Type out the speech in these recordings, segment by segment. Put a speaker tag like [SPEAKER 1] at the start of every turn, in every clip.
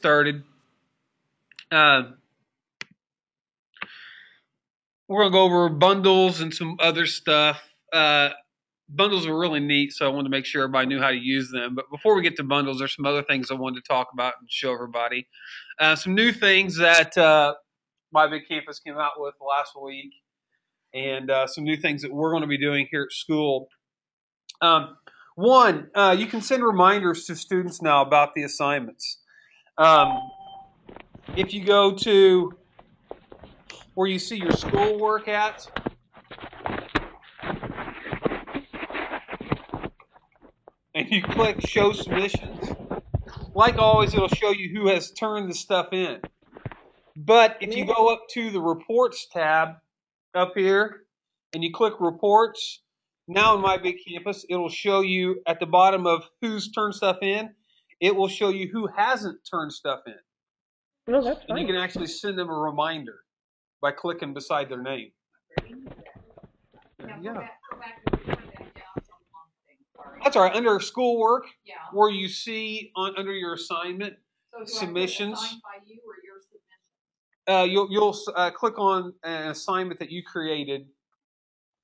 [SPEAKER 1] started. Uh, we're going to go over bundles and some other stuff. Bundles are really neat, so I wanted to make sure everybody knew how to use them. But before we get to bundles, there's some other things I wanted to talk about and show everybody. Some new things that My Big Campus came out with last week, and some new things that we're going to be doing here at school. One, you can send reminders to students now about the assignments. If you go to where you see your schoolwork at, and you click Show Submissions, like always, it'll show you who has turned the stuff in. But if you go up to the Reports tab up here, and you click Reports, now in My Big Campus, it'll show you at the bottom of who's turned stuff in, it will show you who hasn't turned stuff in.
[SPEAKER 2] No, that's fine.
[SPEAKER 1] And you can actually send them a reminder by clicking beside their name. Yeah. That's all right. Under schoolwork, where you see under your assignment submissions, you'll click on an assignment that you created.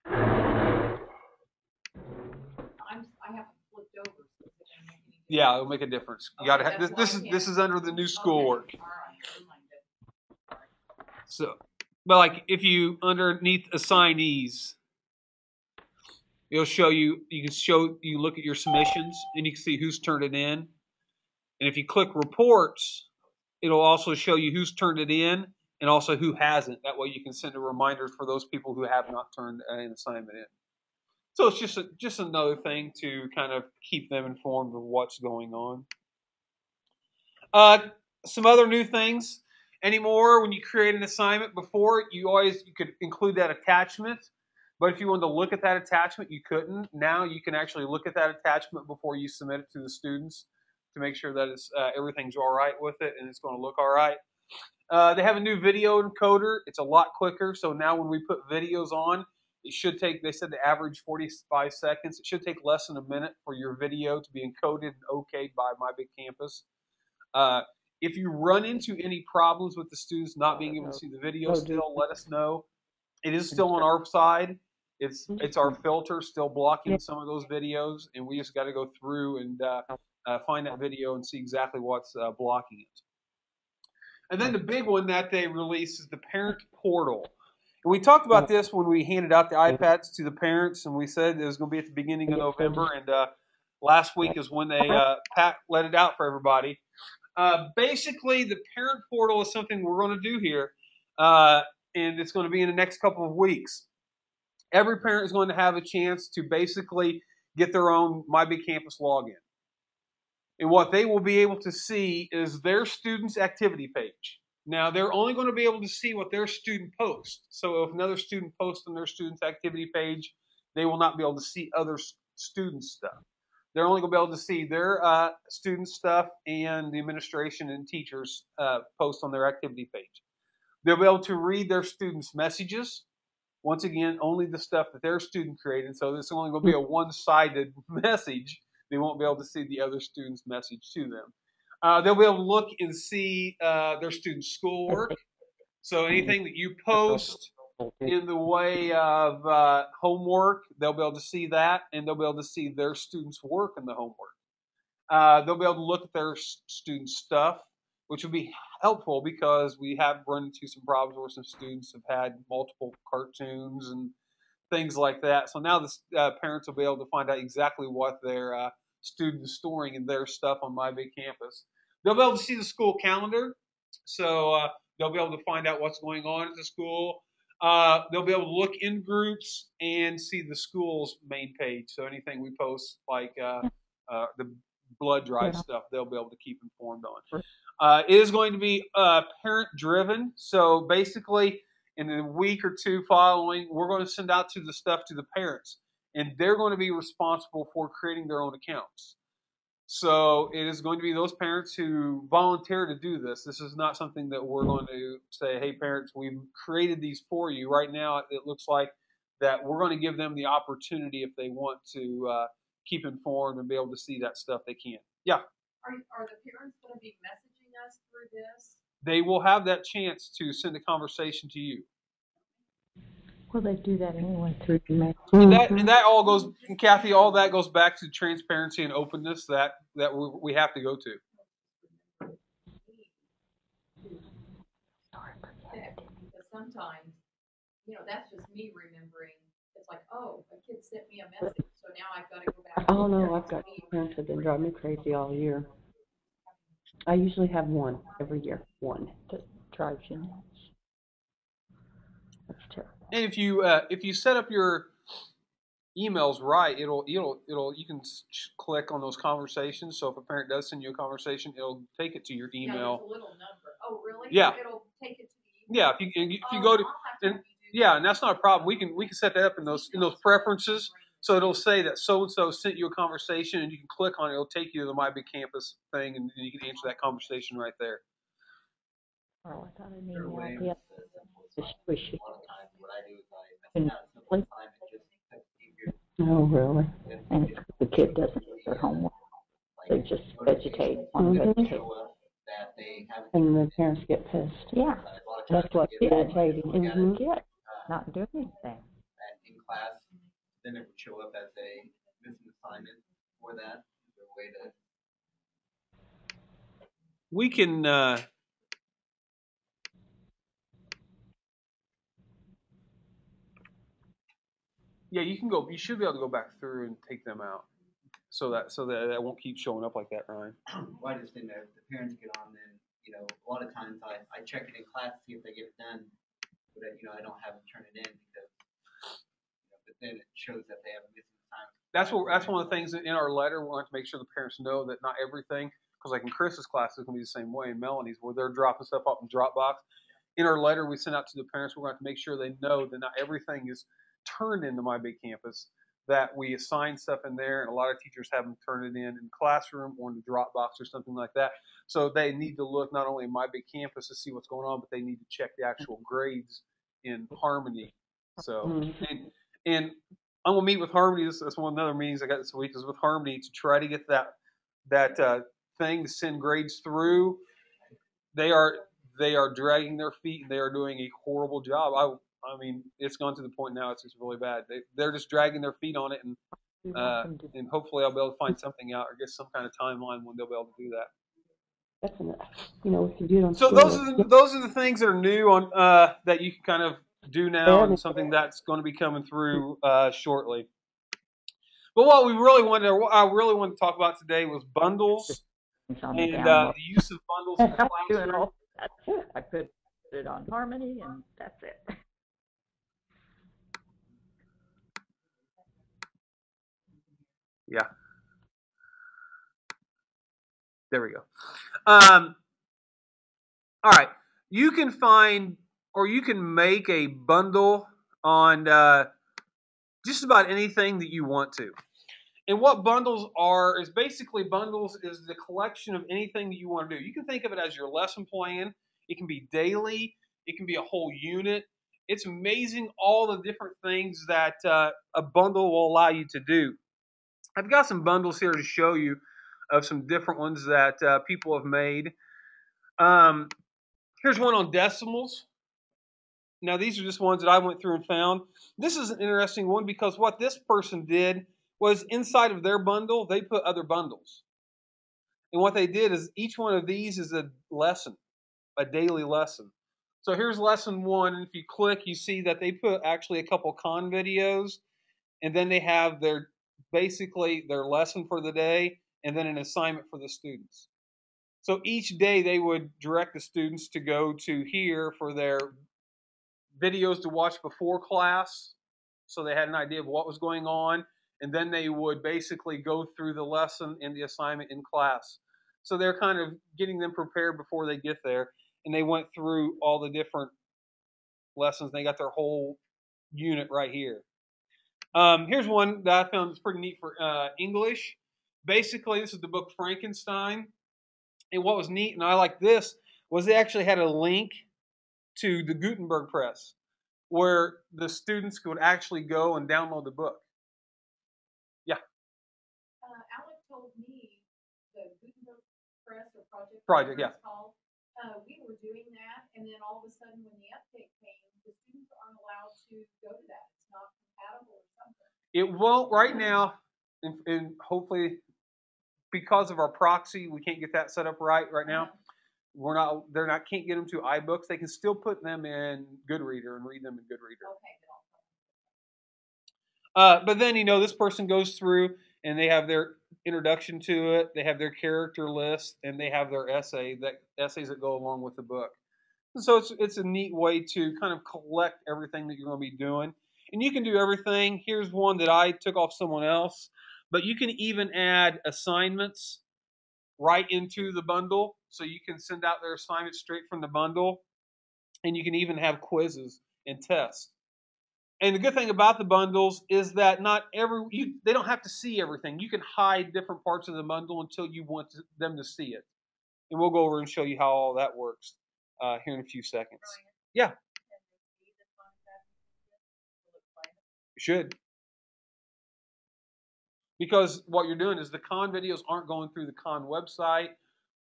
[SPEAKER 1] I haven't flipped over. Yeah, it'll make a difference. You got to. This is under the new schoolwork. So, but like if you underneath assignees, it'll show you. You look at your submissions and you can see who's turned it in. And if you click reports, it'll also show you who's turned it in and also who hasn't. That way you can send a reminder for those people who have not turned an assignment in. So it's just another thing to kind of keep them informed of what's going on. Some other new things. Anymore, when you create an assignment before, you could include that attachment. But if you wanted to look at that attachment, you couldn't. Now you can actually look at that attachment before you submit it to the students to make sure that everything's all right with it and it's going to look all right. They have a new video encoder. It's a lot quicker. So now when we put videos on, it should take, they said the average 45 seconds. It should take less than a minute for your video to be encoded and okayed by My Big Campus. If you run into any problems with the students not being able to see the video still, let us know. It is still on our side. It's our filter still blocking some of those videos, and we just got to go through and find that video and see exactly what's blocking it. And then the big one that they released is the parent portal. And we talked about this when we handed out the iPads to the parents, and we said it was going to be at the beginning of November, and last week is when they let it out for everybody. Basically, the parent portal is something we're going to do here, and it's going to be in the next couple of weeks. Every parent is going to have a chance to basically get their own My Big Campus login. And what they will be able to see is their student's activity page. Now, they're only going to be able to see what their student posts. So if another student posts on their student's activity page, they will not be able to see other students' stuff. They're only going to be able to see their student stuff and the administration and teachers post on their activity page. They'll be able to read their students' messages. Once again, only the stuff that their student created. So this is only going to be a one-sided message. They won't be able to see the other student's message to them. They'll be able to look and see their students' schoolwork. So anything that you post in the way of homework, they'll be able to see that, and they'll be able to see their students' work in the homework. They'll be able to look at their students' stuff, which will be helpful because we have run into some problems where some students have had multiple cartoons and things like that. So now the parents will be able to find out exactly what their student is storing in their stuff on My Big Campus. They'll be able to see the school calendar, so they'll be able to find out what's going on at the school. They'll be able to look in groups and see the school's main page. So anything we post, like the blood drive stuff, they'll be able to keep informed on. It is going to be parent-driven, so basically in a week or two following, we're going to send out the stuff to the parents, and they're going to be responsible for creating their own accounts. So it is going to be those parents who volunteer to do this. This is not something that we're going to say, hey, parents, we've created these for you. Right now, it looks like that we're going to give them the opportunity if they want to keep informed and be able to see that stuff they can. Yeah?
[SPEAKER 3] Are the parents going to be messaging
[SPEAKER 2] us through this?
[SPEAKER 1] They will have that chance to send a conversation to you.
[SPEAKER 3] Well, they do that anyway through email.
[SPEAKER 1] And that all goes, and Kathy, all that goes back to transparency and openness that we have to go to.
[SPEAKER 2] Because sometimes, that's just me remembering. It's like, oh, a kid sent me a message, so now I've got to go back.
[SPEAKER 3] Oh no, I've got parents that have been driving me crazy all year. I usually have one every year. One that drives you nuts. That's terrible.
[SPEAKER 1] And if you set up your emails right, you can click on those conversations. So if a parent does send you a conversation, it'll take it to your email.
[SPEAKER 2] Yeah, there's a little number. Oh, really?
[SPEAKER 1] Yeah.
[SPEAKER 2] It'll take it to the email.
[SPEAKER 1] Yeah, if you go to, and that's not a problem. We can set that up in those preferences. So it'll say that so and so sent you a conversation, and you can click on it. It'll take you to the My Big Campus thing, and you can answer that conversation right there.
[SPEAKER 3] Oh, I thought I knew that. We should. Oh, really? And the kid doesn't do their homework. They just vegetate on vegetate. And the parents get pissed. Yeah. That's what's irritating.
[SPEAKER 4] Mm-hmm.
[SPEAKER 3] Get not doing anything.
[SPEAKER 4] In class, then it would show up as a missing assignment for that. Is there a way to?
[SPEAKER 1] We can. Yeah, you can go. You should be able to go back through and take them out, so that won't keep showing up like that, Ryan.
[SPEAKER 4] Well, I just didn't know if the parents get on. Then a lot of times I check it in class to see if they get it done, but I don't have them turn it in because. But then it shows that they have a missing assignment.
[SPEAKER 1] That's one of the things in our letter. We want to make sure the parents know that not everything, because like in Chris's class, it's going to be the same way. In Melanie's, where they're dropping stuff off in Dropbox. In our letter we send out to the parents, we're going to have to make sure they know that not everything is turned into My Big Campus. That we assign stuff in there, and a lot of teachers have them turn it in the classroom or in the Dropbox or something like that. So they need to look not only in My Big Campus to see what's going on, but they need to check the actual grades in Harmony. So and I'm gonna meet with Harmony. That's one of the other meetings I got this week is with Harmony to try to get that thing to send grades through. They are dragging their feet and they are doing a horrible job. I mean, it's gone to the point now it's just really bad. They're just dragging their feet on it, and hopefully I'll be able to find something out or get some kind of timeline when they'll be able to do that.
[SPEAKER 3] That's we can do it on.
[SPEAKER 1] So those are the things that are new on that you can kind of do now, and something that's going to be coming through shortly. But what I really wanted to talk about today was bundles and the use of bundles in the classroom.
[SPEAKER 3] I put it on Harmony, and that's it.
[SPEAKER 1] Yeah. There we go. All right. You can find or you can make a bundle on just about anything that you want to. And what bundles are is basically bundles is the collection of anything that you want to do. You can think of it as your lesson plan. It can be daily. It can be a whole unit. It's amazing all the different things that a bundle will allow you to do. I've got some bundles here to show you of some different ones that people have made. Here's one on decimals. Now, these are just ones that I went through and found. This is an interesting one because what this person did was inside of their bundle, they put other bundles. And what they did is each one of these is a lesson, a daily lesson. So here's lesson 1. And if you click, you see that they put actually a couple con videos. And then they have basically their lesson for the day and then an assignment for the students. So each day they would direct the students to go to here for their videos to watch before class, so they had an idea of what was going on, and then they would basically go through the lesson and the assignment in class. So they're kind of getting them prepared before they get there, and they went through all the different lessons. They got their whole unit right here. Here's one that I found that's pretty neat for English. Basically, this is the book Frankenstein, and what was neat, and I like this, was they actually had a link to the Gutenberg Press, where the students could actually go and download the book. Yeah.
[SPEAKER 2] Alec told me the Gutenberg Press or
[SPEAKER 1] Project, yeah.
[SPEAKER 2] It's called. We were doing that, and then all of a sudden, when the update came, the students aren't allowed to go to that. It's not compatible or something.
[SPEAKER 1] It won't right now, and hopefully because of our proxy, we can't get that set up right now. They're not can't get them to iBooks. They can still put them in Goodreader and read them in Goodreader.
[SPEAKER 2] Okay.
[SPEAKER 1] But then, this person goes through and they have their introduction to it, they have their character list, and they have their essays that go along with the book. And so it's a neat way to kind of collect everything that you're going to be doing. And you can do everything. Here's one that I took off someone else. But you can even add assignments right into the bundle. So you can send out their assignments straight from the bundle. And you can even have quizzes and tests. And the good thing about the bundles is that they don't have to see everything. You can hide different parts of the bundle until you want them to see it. And we'll go over and show you how all that works here in a few seconds. Yeah. You should. Because what you're doing is the Khan videos aren't going through the Khan website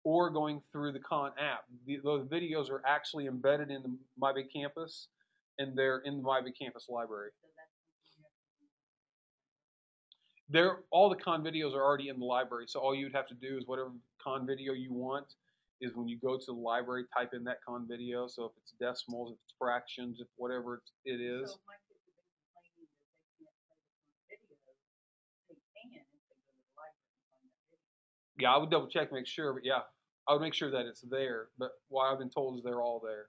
[SPEAKER 1] or going through the Khan app. Those videos are actually embedded in the MyBig Campus, and they're in the MyBig Campus library. All the Khan videos are already in the library, so all you'd have to do is whatever Khan video you want is when you go to the library, type in that Khan video. So if it's decimals, if it's fractions, if whatever it is.
[SPEAKER 2] So my kids have been complaining that they can't play the Khan video. They can if they go to the library and find that video.
[SPEAKER 1] Yeah, I would double check to make sure, but yeah, I would make sure that it's there. But what I've been told is they're all there.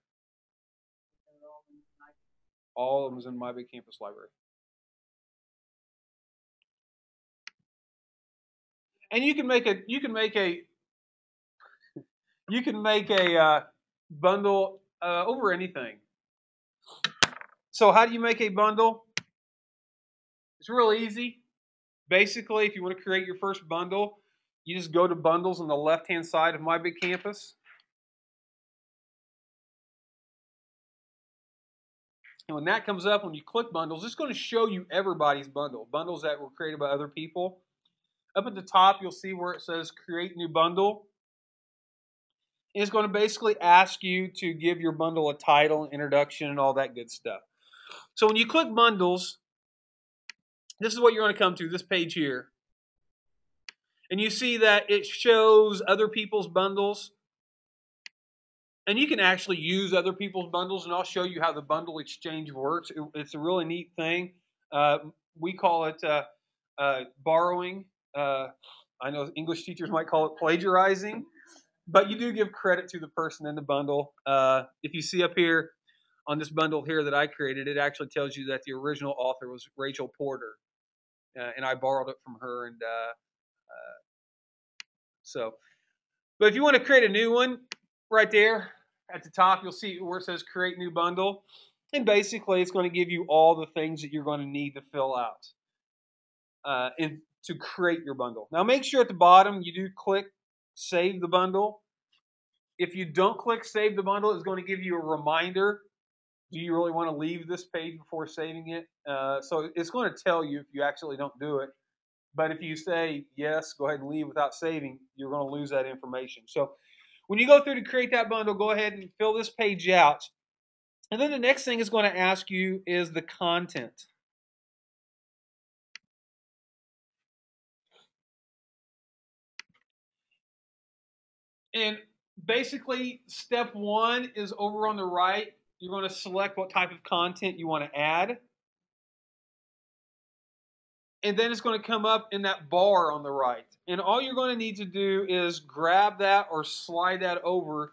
[SPEAKER 1] All of them is in MyBig Campus library. And you can make a bundle over anything. So how do you make a bundle? It's real easy. Basically, if you want to create your first bundle, you just go to bundles on the left-hand side of MyBig Campus. And when that comes up, when you click bundles, it's going to show you everybody's bundles that were created by other people. Up at the top, you'll see where it says Create New Bundle. And it's going to basically ask you to give your bundle a title, introduction, and all that good stuff. So when you click Bundles, this is what you're going to come to, this page here. And you see that it shows other people's bundles. And you can actually use other people's bundles, and I'll show you how the bundle exchange works. It's a really neat thing. We call it borrowing. I know English teachers might call it plagiarizing, but you do give credit to the person in the bundle. If you see up here on this bundle here that I created, it actually tells you that the original author was Rachel Porter, and I borrowed it from her. And but if you want to create a new one, right there at the top, you'll see where it says Create New Bundle, and basically it's going to give you all the things that you're going to need to fill out and to create your bundle. Now make sure at the bottom you do click Save the Bundle. If you don't click Save the Bundle, it's going to give you a reminder. Do you really want to leave this page before saving it? So it's going to tell you if you actually don't do it. But if you say yes, go ahead and leave without saving, you're going to lose that information. So when you go through to create that bundle, go ahead and fill this page out. And then the next thing it's going to ask you is the content. And basically, step one is over on the right. You're going to select what type of content you want to add. And then it's going to come up in that bar on the right. And all you're going to need to do is grab that or slide that over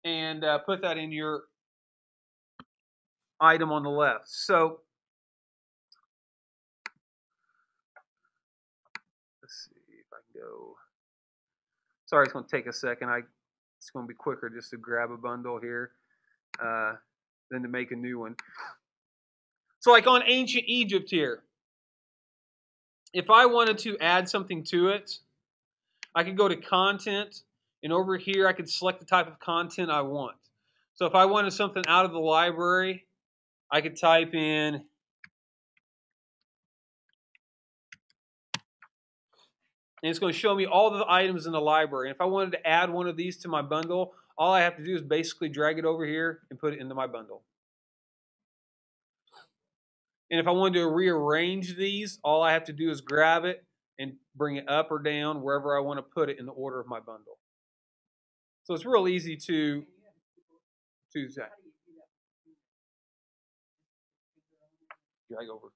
[SPEAKER 1] and put that in your item on the left. So let's see if I can go. Sorry, it's going to take a second. It's going to be quicker just to grab a bundle here than to make a new one. So like on Ancient Egypt here, if I wanted to add something to it, I could go to Content, and over here I could select the type of content I want. So if I wanted something out of the library, I could type in And it's going to show me all the items in the library. And if I wanted to add one of these to my bundle, all I have to do is basically drag it over here and put it into my bundle. And if I wanted to rearrange these, all I have to do is grab it and bring it up or down wherever I want to put it in the order of my bundle. So it's real easy to that. Drag over.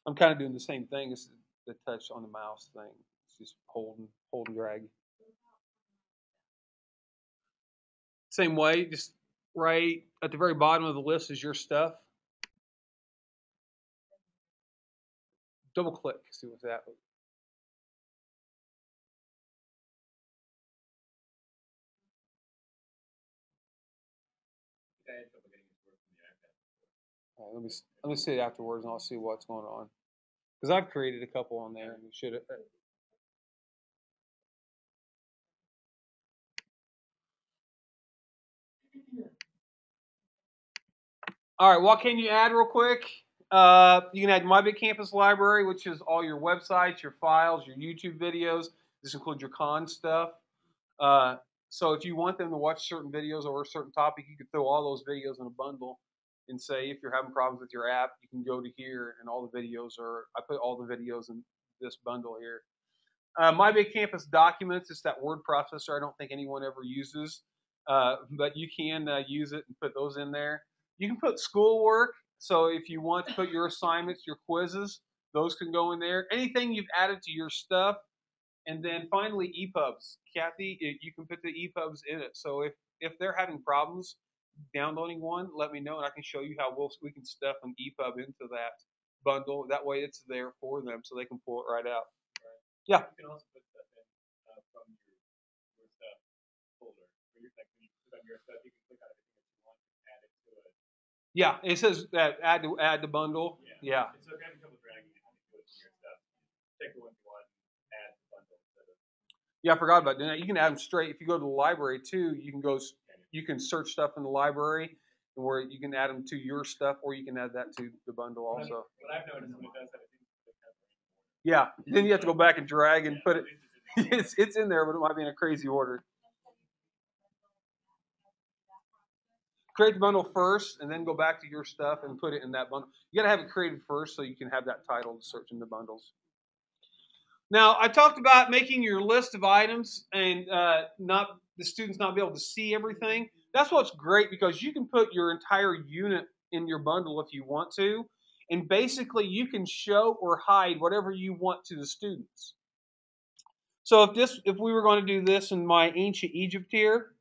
[SPEAKER 1] I'm kind of doing the same thing as the touch on the mouse thing. It's just hold and drag. Same way, just right at the very bottom of the list is your stuff. Double click, see what's that. All right, let me see it afterwards, and I'll see what's going on. Because I've created a couple on there, and we should. All right, what can you add real quick? You can add My Big Campus Library, which is all your websites, your files, your YouTube videos. This includes your con stuff. So if you want them to watch certain videos over a certain topic, you can throw all those videos in a bundle and say, if you're having problems with your app, you can go to here and all the videos are, I put all the videos in this bundle here. My Big Campus Documents is that word processor I don't think anyone ever uses, but you can use it and put those in there. You can put schoolwork, so if you want to put your assignments, your quizzes, those can go in there. Anything you've added to your stuff. And then finally, EPUBs. Kathy, you can put the EPUBs in it. So if they're having problems downloading one, let me know, and I can show you how we can stuff an EPUB into that bundle. That way it's there for them, so they can pull it right out. Right. Yeah. You can also put stuff in from your stuff folder. When you put on your stuff, you can click on everything that you want and add it to it. Yeah, it says that add the bundle. Yeah. And so if you have trouble dragging it into your stuff, take the one you want. Yeah, I forgot about doing that. You can add them straight. If you go to the library too, you can search stuff in the library, where you can add them to your stuff, or you can add that to the bundle also. What I've noticed when it does that, yeah, then you have to go back and drag and put it. It's in there, but it might be in a crazy order. Create the bundle first, and then go back to your stuff and put it in that bundle. You got to have it created first so you can have that title to search in the bundles. Now, I talked about making your list of items and the students not be able to see everything. That's what's great, because you can put your entire unit in your bundle if you want to, and basically you can show or hide whatever you want to the students. So if we were going to do this in my Ancient Egypt here,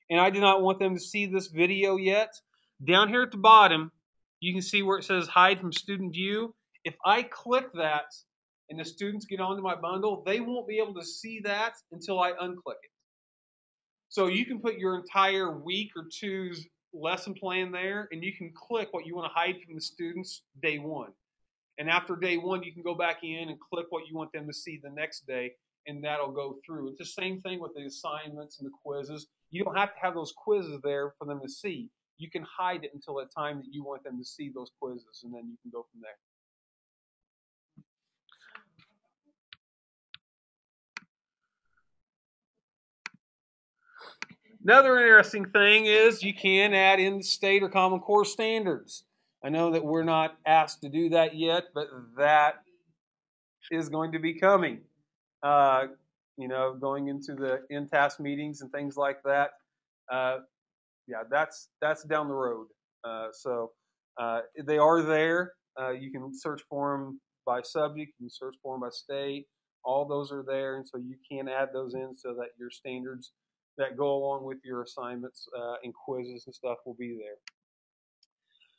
[SPEAKER 1] and I do not want them to see this video yet, down here at the bottom, you can see where it says hide from student view. If I click that, and the students get onto my bundle, they won't be able to see that until I unclick it. So you can put your entire week or two's lesson plan there, and you can click what you want to hide from the students day one. And after day one, you can go back in and click what you want them to see the next day, and that'll go through. It's the same thing with the assignments and the quizzes. You don't have to have those quizzes there for them to see. You can hide it until the time that you want them to see those quizzes, and then you can go from there. Another interesting thing is you can add in the state or Common Core standards. I know that we're not asked to do that yet, but that is going to be coming. Going into the INTAS meetings and things like that. Yeah, that's down the road. So they are there. You can search for them by subject. You can search for them by state. All those are there, and so you can add those in so that your standards that go along with your assignments and quizzes and stuff will be there.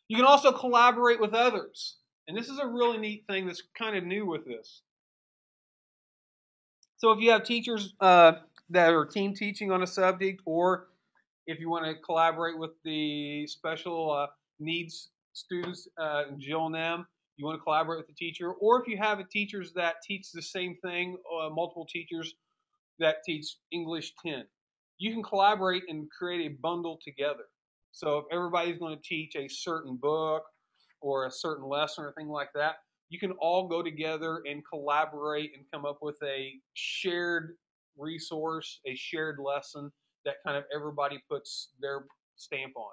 [SPEAKER 1] You can also collaborate with others. And this is a really neat thing that's kind of new with this. So if you have teachers that are team teaching on a subject, or if you want to collaborate with the special needs students, Jill and them, you want to collaborate with the teacher, or if you have teachers that teach the same thing, multiple teachers that teach English 10, you can collaborate and create a bundle together. So if everybody's going to teach a certain book or a certain lesson or thing like that, you can all go together and collaborate and come up with a shared resource, a shared lesson that kind of everybody puts their stamp on.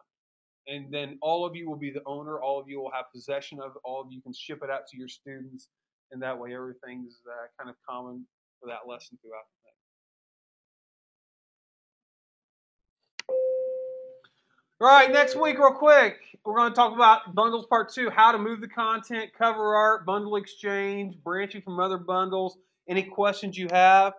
[SPEAKER 1] And then all of you will be the owner, all of you will have possession of it, all of you can ship it out to your students, and that way everything's kind of common for that lesson throughout the thing. All right, next week, real quick, we're going to talk about bundles part 2, how to move the content, cover art, bundle exchange, branching from other bundles, any questions you have.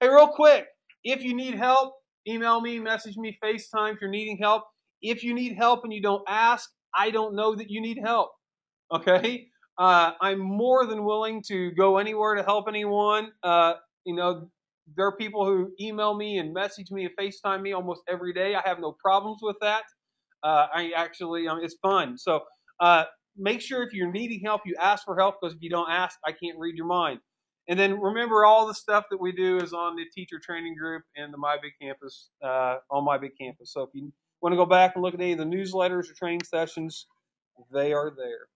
[SPEAKER 1] Hey, real quick, if you need help, email me, message me, FaceTime if you're needing help. If you need help and you don't ask, I don't know that you need help, okay? I'm more than willing to go anywhere to help anyone. There are people who email me and message me and FaceTime me almost every day. I have no problems with that. It's fun. So make sure if you're needing help, you ask for help, because if you don't ask, I can't read your mind. And then remember, all the stuff that we do is on the teacher training group and the My Big Campus, on My Big Campus. So if you want to go back and look at any of the newsletters or training sessions, they are there.